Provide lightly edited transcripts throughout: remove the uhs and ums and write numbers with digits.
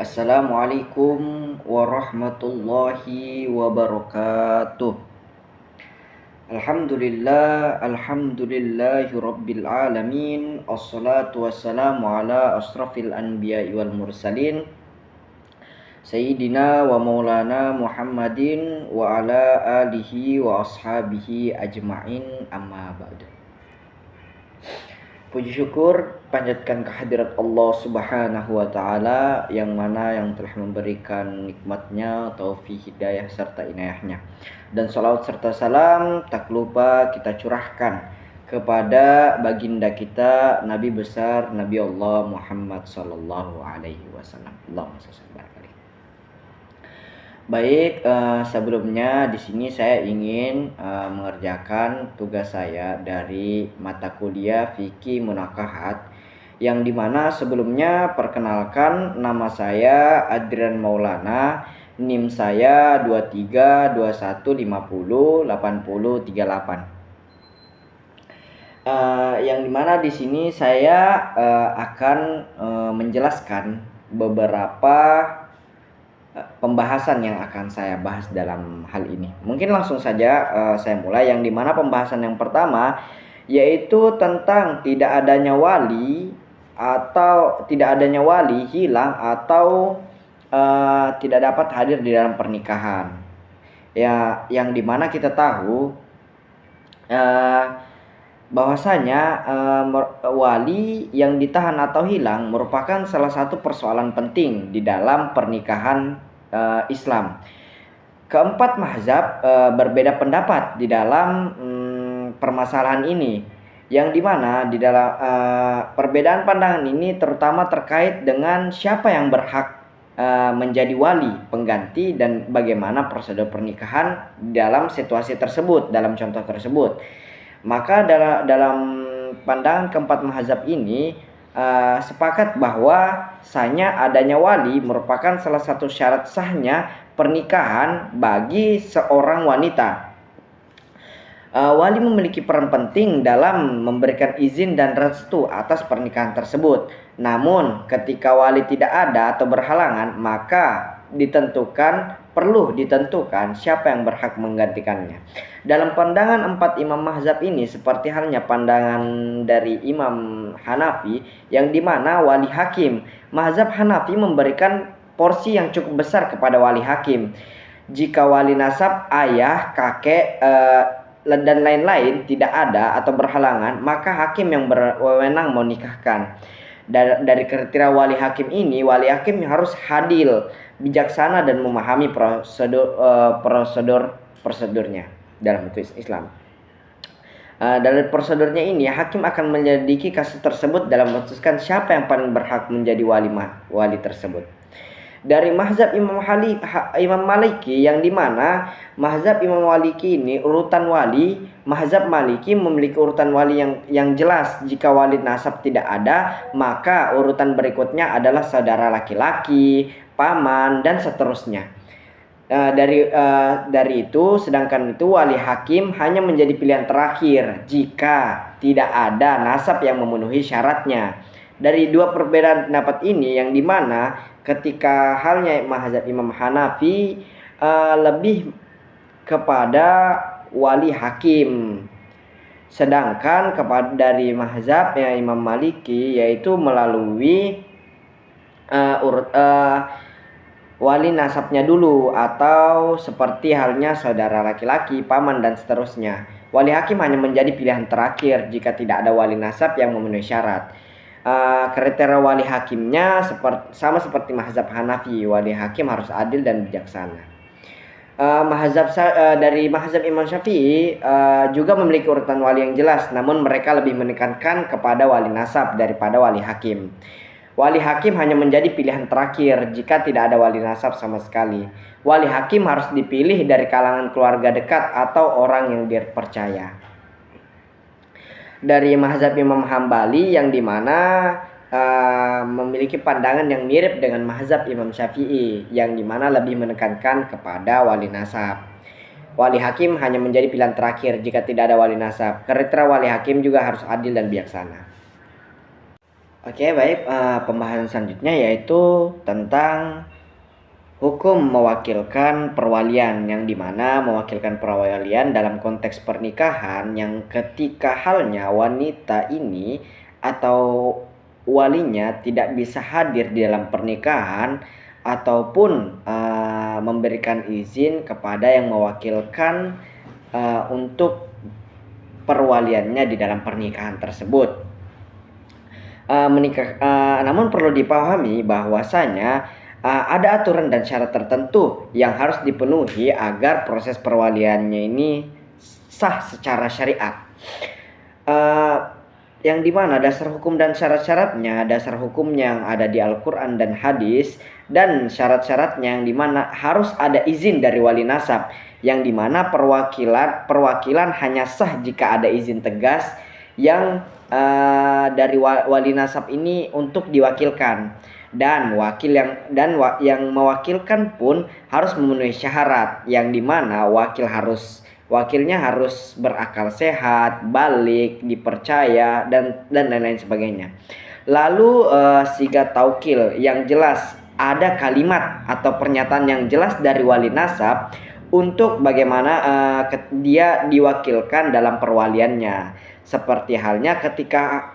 Assalamualaikum warahmatullahi wabarakatuh. Alhamdulillahi rabbil alamin. Assalatu wassalamu ala asrafil anbiya'i wal mursalin Sayyidina wa maulana Muhammadin wa ala alihi wa ashabihi ajma'in, amma ba'du. Puji syukur panjatkan kehadirat Allah Subhanahu wa taala yang telah memberikan nikmatnya, taufik, hidayah serta inayahnya. Dan salawat serta salam tak lupa kita curahkan kepada baginda kita, Nabi besar Nabi Allah Muhammad sallallahu alaihi wasallam. Allahumma shalli alaihi. Baik, sebelumnya di sini saya ingin mengerjakan tugas saya dari mata kuliah Fikih Munakahat, yang dimana sebelumnya perkenalkan, nama saya Adrian Maulana, NIM saya 2321508038. Yang dimana di sini saya akan menjelaskan beberapa pembahasan yang akan saya bahas dalam hal ini. Mungkin langsung saja saya mulai, yang dimana pembahasan yang pertama yaitu tentang tidak adanya wali hilang atau tidak dapat hadir di dalam pernikahan. Ya, yang dimana kita tahu bahwasanya wali yang ditahan atau hilang merupakan salah satu persoalan penting di dalam pernikahan Islam. Keempat mazhab berbeda pendapat di dalam permasalahan ini, yang dimana di dalam perbedaan pandangan ini terutama terkait dengan siapa yang berhak menjadi wali pengganti dan bagaimana prosedur pernikahan dalam situasi tersebut, dalam contoh tersebut. Maka dalam pandangan keempat mazhab ini sepakat bahwa sahnya adanya wali merupakan salah satu syarat sahnya pernikahan bagi seorang wanita. Wali memiliki peran penting dalam memberikan izin dan restu atas pernikahan tersebut. Namun ketika wali tidak ada atau berhalangan, maka perlu ditentukan siapa yang berhak menggantikannya. Dalam pandangan empat imam mazhab ini, seperti halnya pandangan dari Imam Hanafi, yang dimana wali hakim, mazhab Hanafi memberikan porsi yang cukup besar kepada wali hakim. Jika wali nasab, ayah, kakek, dan lain-lain tidak ada atau berhalangan, maka hakim yang berwenang menikahkan. Dari kriteria wali hakim ini, wali hakim harus adil, bijaksana, dan memahami prosedurnya dalam hukum Islam. Dari prosedurnya ini, hakim akan menyelidiki kasus tersebut dalam memutuskan siapa yang paling berhak menjadi wali tersebut. Dari mazhab Imam Maliki, yang dimana mazhab Imam Maliki ini urutan wali, mazhab Maliki memiliki urutan wali yang jelas. Jika wali nasab tidak ada, maka urutan berikutnya adalah saudara laki-laki, paman, dan seterusnya. Dari itu, sedangkan itu wali hakim hanya menjadi pilihan terakhir jika tidak ada nasab yang memenuhi syaratnya. Dari dua perbedaan pendapat ini, yang dimana ketika halnya mazhab Imam Hanafi lebih kepada wali hakim, sedangkan dari mazhab Imam Maliki yaitu melalui wali nasabnya dulu, atau seperti halnya saudara laki-laki, paman, dan seterusnya. Wali hakim hanya menjadi pilihan terakhir jika tidak ada wali nasab yang memenuhi syarat. Kriteria wali hakimnya sama seperti mazhab Hanafi, wali hakim harus adil dan bijaksana. Dari mazhab Imam Syafi'i juga memiliki urutan wali yang jelas, namun mereka lebih menekankan kepada wali nasab daripada wali hakim. Wali hakim hanya menjadi pilihan terakhir jika tidak ada wali nasab sama sekali. Wali hakim harus dipilih dari kalangan keluarga dekat atau orang yang dipercaya. Dari mazhab Imam Hambali, yang dimana memiliki pandangan yang mirip dengan mazhab Imam Syafi'i, yang dimana lebih menekankan kepada wali nasab. Wali hakim hanya menjadi pilihan terakhir jika tidak ada wali nasab. Kriteria wali hakim juga harus adil dan bijaksana. Oke, baik. Pembahasan selanjutnya yaitu tentang hukum mewakilkan perwalian, yang dimana mewakilkan perwalian dalam konteks pernikahan yang ketika halnya wanita ini atau walinya tidak bisa hadir di dalam pernikahan ataupun memberikan izin kepada yang mewakilkan untuk perwaliannya di dalam pernikahan tersebut. Namun perlu dipahami bahwasanya ada aturan dan syarat tertentu yang harus dipenuhi agar proses perwaliannya ini sah secara syariat. Yang dimana dasar hukum dan syarat-syaratnya, dasar hukum yang ada di Al-Quran dan hadis, dan syarat-syaratnya yang dimana harus ada izin dari wali nasab, yang dimana perwakilan hanya sah jika ada izin tegas yang dari wali nasab ini untuk diwakilkan, dan yang mewakilkan pun harus memenuhi syarat, yang dimana wakilnya harus berakal sehat, balik, dipercaya, dan lain-lain sebagainya. Lalu sigat taukil yang jelas, ada kalimat atau pernyataan yang jelas dari wali nasab untuk bagaimana dia diwakilkan dalam perwaliannya. Seperti halnya ketika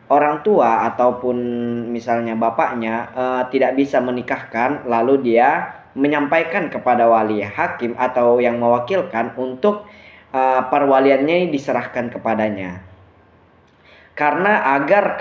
orang tua ataupun misalnya bapaknya tidak bisa menikahkan, lalu dia menyampaikan kepada wali hakim atau yang mewakilkan untuk perwaliannya diserahkan kepadanya. Karena agar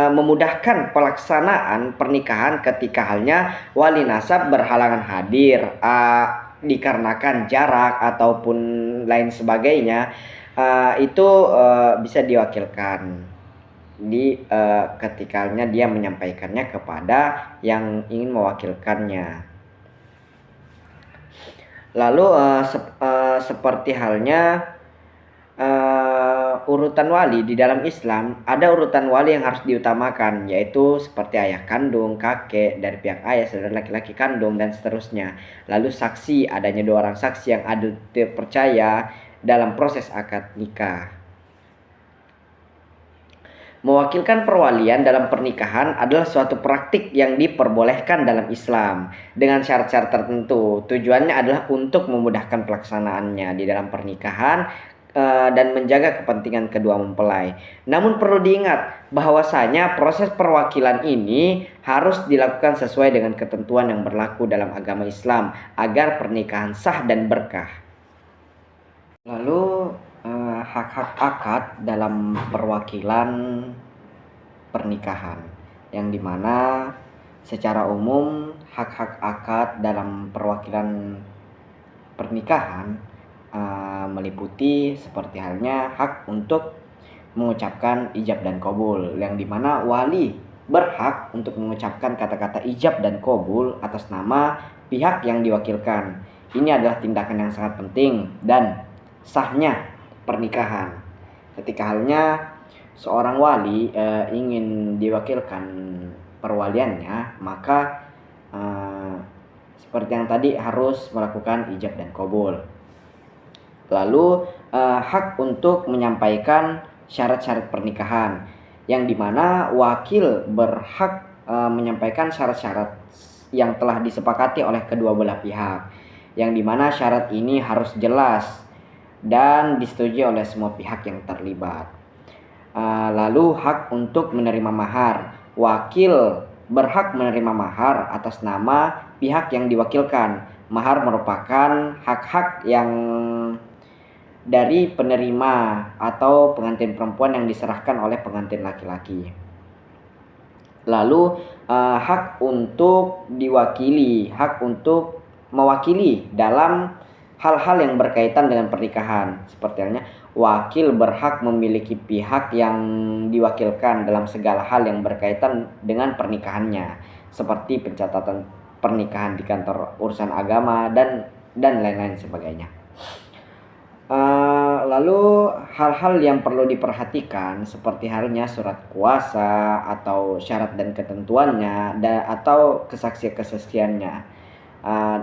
memudahkan pelaksanaan pernikahan ketika halnya wali nasab berhalangan hadir dikarenakan jarak ataupun lain sebagainya, itu bisa diwakilkan ketikanya dia menyampaikannya kepada yang ingin mewakilkannya. Lalu seperti halnya urutan wali di dalam Islam, ada urutan wali yang harus diutamakan, yaitu seperti ayah kandung, kakek dari pihak ayah, saudara laki-laki kandung, dan seterusnya. Lalu saksi, adanya 2 orang saksi yang adil terpercaya dalam proses akad nikah. Mewakilkan perwalian dalam pernikahan adalah suatu praktik yang diperbolehkan dalam Islam dengan syarat-syarat tertentu. Tujuannya adalah untuk memudahkan pelaksanaannya di dalam pernikahan dan menjaga kepentingan kedua mempelai. Namun perlu diingat bahwasanya proses perwakilan ini harus dilakukan sesuai dengan ketentuan yang berlaku dalam agama Islam agar pernikahan sah dan berkah. Lalu hak-hak akad dalam perwakilan pernikahan, yang dimana secara umum hak-hak akad dalam perwakilan pernikahan meliputi seperti halnya hak untuk mengucapkan ijab dan qabul, yang dimana wali berhak untuk mengucapkan kata-kata ijab dan qabul atas nama pihak yang diwakilkan. Ini adalah tindakan yang sangat penting dan sahnya pernikahan. Ketika halnya seorang wali ingin diwakilkan perwaliannya, maka seperti yang tadi harus melakukan ijab dan qabul. Lalu hak untuk menyampaikan syarat-syarat pernikahan, yang dimana wakil berhak menyampaikan syarat-syarat yang telah disepakati oleh kedua belah pihak, yang dimana syarat ini harus jelas dan disetujui oleh semua pihak yang terlibat. Lalu hak untuk menerima mahar, wakil berhak menerima mahar atas nama pihak yang diwakilkan. Mahar merupakan hak-hak yang dari penerima atau pengantin perempuan yang diserahkan oleh pengantin laki-laki. Lalu hak untuk diwakili, hak untuk mewakili dalam hal-hal yang berkaitan dengan pernikahan. Seperti halnya wakil berhak memiliki pihak yang diwakilkan dalam segala hal yang berkaitan dengan pernikahannya, seperti pencatatan pernikahan di kantor urusan agama dan lain-lain sebagainya. Lalu hal-hal yang perlu diperhatikan seperti halnya surat kuasa atau syarat dan ketentuannya atau kesaksiannya.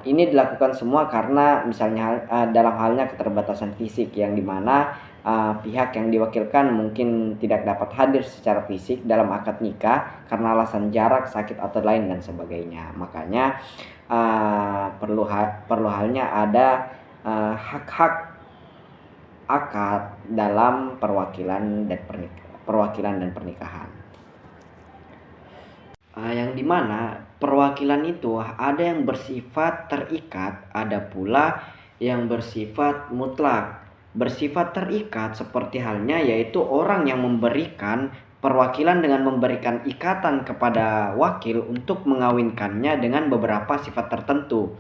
Ini dilakukan semua karena misalnya dalam halnya keterbatasan fisik yang dimana pihak yang diwakilkan mungkin tidak dapat hadir secara fisik dalam akad nikah karena alasan jarak, sakit atau lain dan sebagainya. Makanya perlu halnya ada hak-hak akad dalam perwakilan dan pernikahan. Yang dimana perwakilan itu ada yang bersifat terikat, ada pula yang bersifat mutlak. Bersifat terikat seperti halnya yaitu orang yang memberikan perwakilan dengan memberikan ikatan kepada wakil untuk mengawinkannya dengan beberapa sifat tertentu.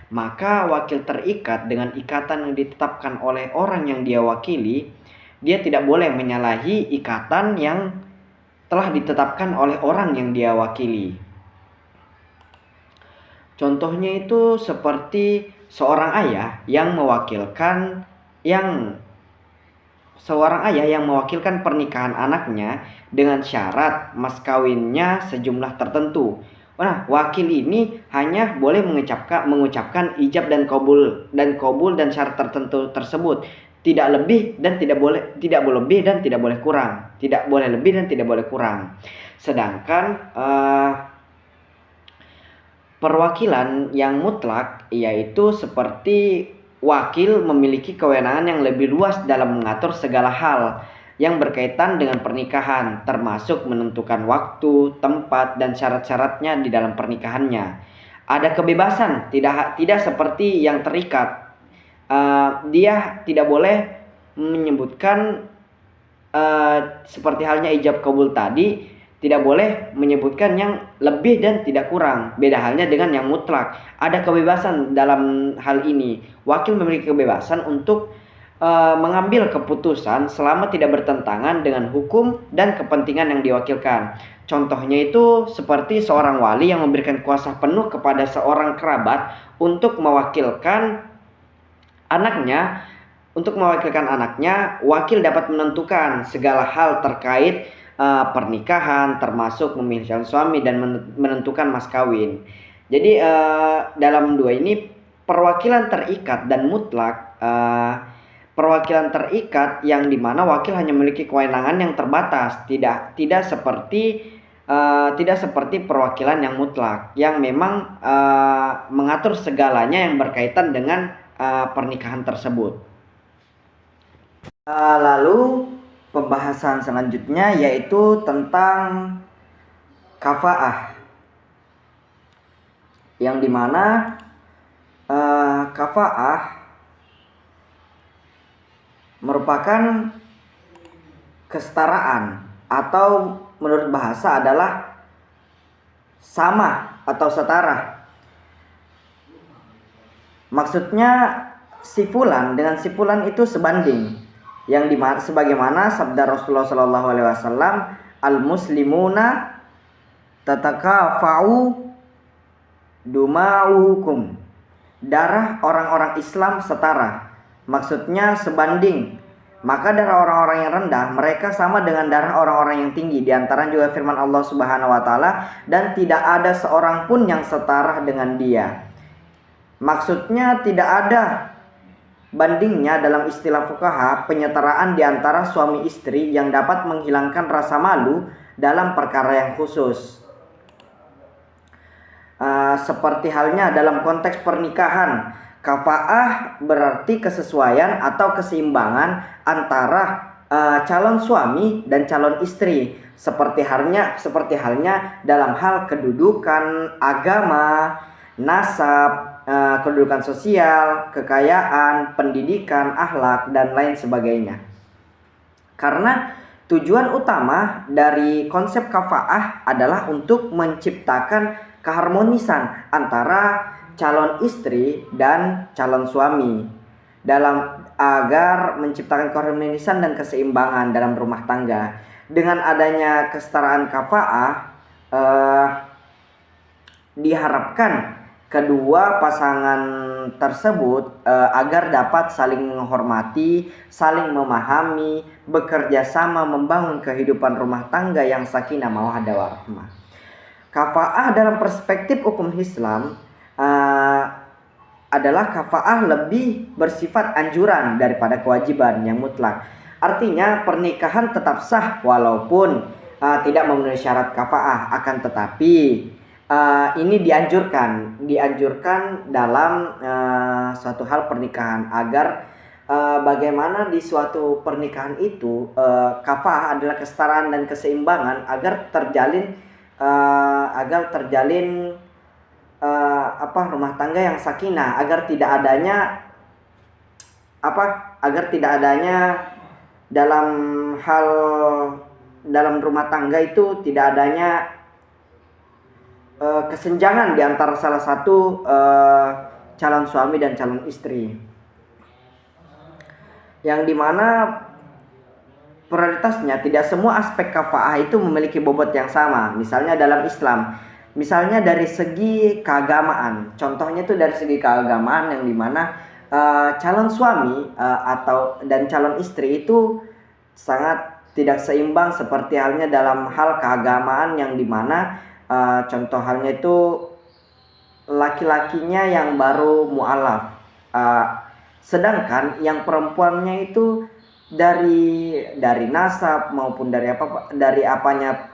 Maka wakil terikat dengan ikatan yang ditetapkan oleh orang yang dia wakili, dia tidak boleh menyalahi ikatan yang telah ditetapkan oleh orang yang dia wakili. Contohnya itu seperti seorang ayah yang mewakilkan pernikahan anaknya dengan syarat mas kawinnya sejumlah tertentu. Nah, wakil ini hanya boleh mengucapkan ijab dan kabul dan syarat tertentu tersebut. Tidak lebih dan tidak boleh kurang. Tidak boleh lebih dan tidak boleh kurang. Sedangkan perwakilan yang mutlak yaitu seperti wakil memiliki kewenangan yang lebih luas dalam mengatur segala hal yang berkaitan dengan pernikahan, termasuk menentukan waktu, tempat, dan syarat-syaratnya di dalam pernikahannya. Ada kebebasan, tidak seperti yang terikat. Dia tidak boleh menyebutkan seperti halnya ijab kabul tadi, tidak boleh menyebutkan yang lebih dan tidak kurang. Beda halnya dengan yang mutlak. Ada kebebasan dalam hal ini. Wakil memiliki kebebasan untuk mengambil keputusan selama tidak bertentangan dengan hukum dan kepentingan yang diwakilkan. Contohnya itu seperti seorang wali yang memberikan kuasa penuh kepada seorang kerabat untuk mewakilkan anaknya. Wakil dapat menentukan segala hal terkait pernikahan, termasuk memilih calon suami dan menentukan mas kawin. Jadi dalam dua ini perwakilan terikat dan mutlak. Perwakilan terikat yang dimana wakil hanya memiliki kewenangan yang terbatas, tidak seperti perwakilan yang mutlak yang memang mengatur segalanya yang berkaitan dengan pernikahan tersebut. Lalu pembahasan selanjutnya yaitu tentang kafaah, yang dimana kafaah merupakan kesetaraan atau menurut bahasa adalah sama atau setara. Maksudnya si fulan dengan si fulan itu sebanding, yang dimana sebagaimana sabda Rasulullah SAW, al-muslimuna tatakafa'u duma'uhukum, darah orang-orang Islam setara. Maksudnya sebanding. Maka darah orang-orang yang rendah mereka sama dengan darah orang-orang yang tinggi. Di antara juga firman Allah Subhanahu wa taala, dan tidak ada seorang pun yang setara dengan dia. Maksudnya tidak ada bandingnya dalam istilah fuqaha penyetaraan di antara suami istri yang dapat menghilangkan rasa malu dalam perkara yang khusus. Seperti halnya dalam konteks pernikahan, kafaah berarti kesesuaian atau keseimbangan antara calon suami dan calon istri, seperti halnya dalam hal kedudukan, agama, nasab, kedudukan sosial, kekayaan, pendidikan, akhlak, dan lain sebagainya. Karena tujuan utama dari konsep kafaah adalah untuk menciptakan keharmonisan antara calon istri dan calon suami agar menciptakan keharmonisan dan keseimbangan dalam rumah tangga. Dengan adanya kesetaraan kafaah, diharapkan kedua pasangan tersebut agar dapat saling menghormati, saling memahami, bekerja sama membangun kehidupan rumah tangga yang sakinah mawaddah warahmah. Kafaah dalam perspektif hukum Islam adalah kafa'ah lebih bersifat anjuran daripada kewajiban yang mutlak. Artinya pernikahan tetap sah walaupun tidak memenuhi syarat kafa'ah, akan tetapi ini dianjurkan dalam suatu hal pernikahan agar bagaimana di suatu pernikahan itu kafa'ah adalah kesetaraan dan keseimbangan agar terjalin rumah tangga yang sakinah, agar tidak adanya dalam rumah tangga itu tidak adanya kesenjangan di antara salah satu calon suami dan calon istri, yang dimana prioritasnya tidak semua aspek kafa'ah itu memiliki bobot yang sama. Misalnya dalam Islam, misalnya dari segi keagamaan, contohnya itu dari segi keagamaan yang dimana calon suami dan calon istri itu sangat tidak seimbang, seperti halnya dalam hal keagamaan yang dimana contoh halnya itu laki-lakinya yang baru mu'alaf, sedangkan yang perempuannya itu dari nasab maupun dari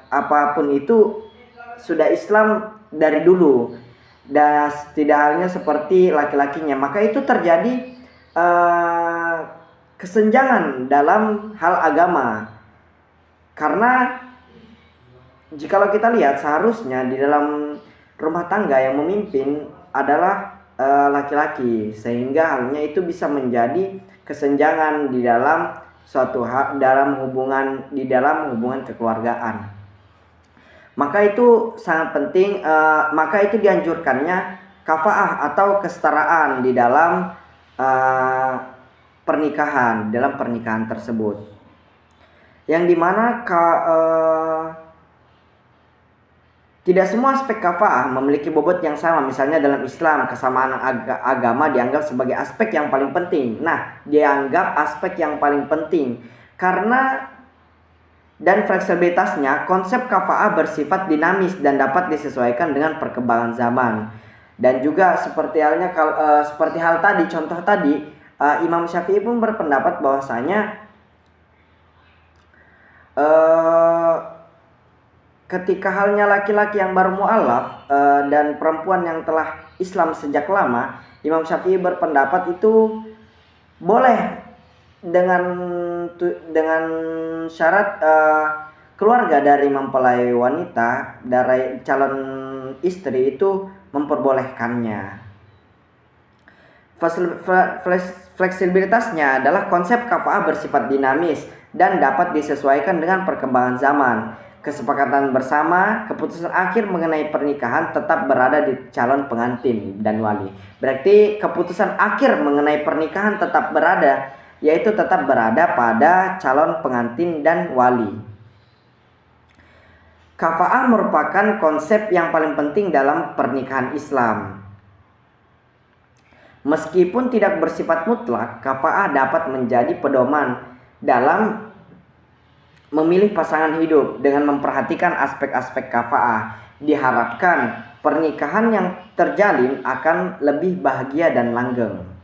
apapun itu sudah Islam dari dulu, dan tidak halnya seperti laki-lakinya, maka itu terjadi kesenjangan dalam hal agama. Karena jikalau kita lihat, seharusnya di dalam rumah tangga yang memimpin adalah laki-laki, sehingga halnya itu bisa menjadi kesenjangan di dalam dalam hubungan kekeluargaan. Maka itu sangat penting, maka itu dianjurkannya kafa'ah atau kesetaraan di dalam pernikahan tersebut, yang dimana tidak semua aspek kafa'ah memiliki bobot yang sama. Misalnya dalam Islam, kesamaan agama dianggap sebagai aspek yang paling penting. Dianggap aspek yang paling penting karena dan fleksibilitasnya, konsep kafa'ah bersifat dinamis dan dapat disesuaikan dengan perkembangan zaman. Dan juga seperti hal tadi, contoh tadi, Imam Syafi'i pun berpendapat bahwasanya ketika halnya laki-laki yang baru mu'alaf dan perempuan yang telah Islam sejak lama, Imam Syafi'i berpendapat itu boleh dengan syarat keluarga dari mempelai wanita, dari calon istri itu memperbolehkannya. Fleksibilitasnya adalah konsep kafa'ah bersifat dinamis dan dapat disesuaikan dengan perkembangan zaman. Kesepakatan bersama, keputusan akhir mengenai pernikahan tetap berada di calon pengantin dan wali. Berarti keputusan akhir mengenai pernikahan tetap berada pada calon pengantin dan wali. Kafa'ah merupakan konsep yang paling penting dalam pernikahan Islam. Meskipun tidak bersifat mutlak, kafa'ah dapat menjadi pedoman dalam memilih pasangan hidup. Dengan memperhatikan aspek-aspek kafa'ah, diharapkan pernikahan yang terjalin akan lebih bahagia dan langgeng.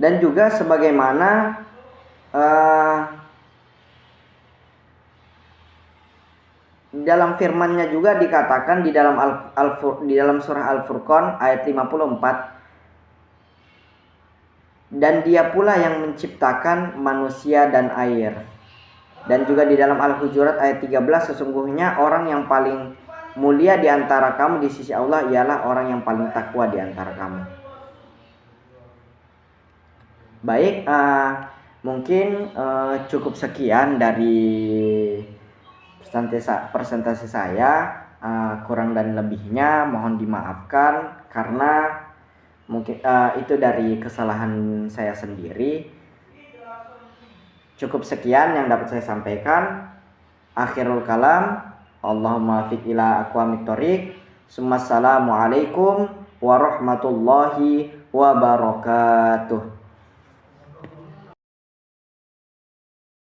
Dan juga sebagaimana dalam firman-Nya juga dikatakan di dalam surah Al-Furqan ayat 54, dan Dia pula yang menciptakan manusia dan air. Dan juga di dalam Al-Hujurat ayat 13, sesungguhnya orang yang paling mulia di antara kamu di sisi Allah ialah orang yang paling takwa di antara kamu. Baik, mungkin cukup sekian dari presentasi saya. Kurang dan lebihnya mohon dimaafkan karena mungkin itu dari kesalahan saya sendiri. Cukup sekian yang dapat saya sampaikan. Akhirul kalam, Allahumma fiq ila aqwamit thoriq. Assalamualaikum warahmatullahi wabarakatuh.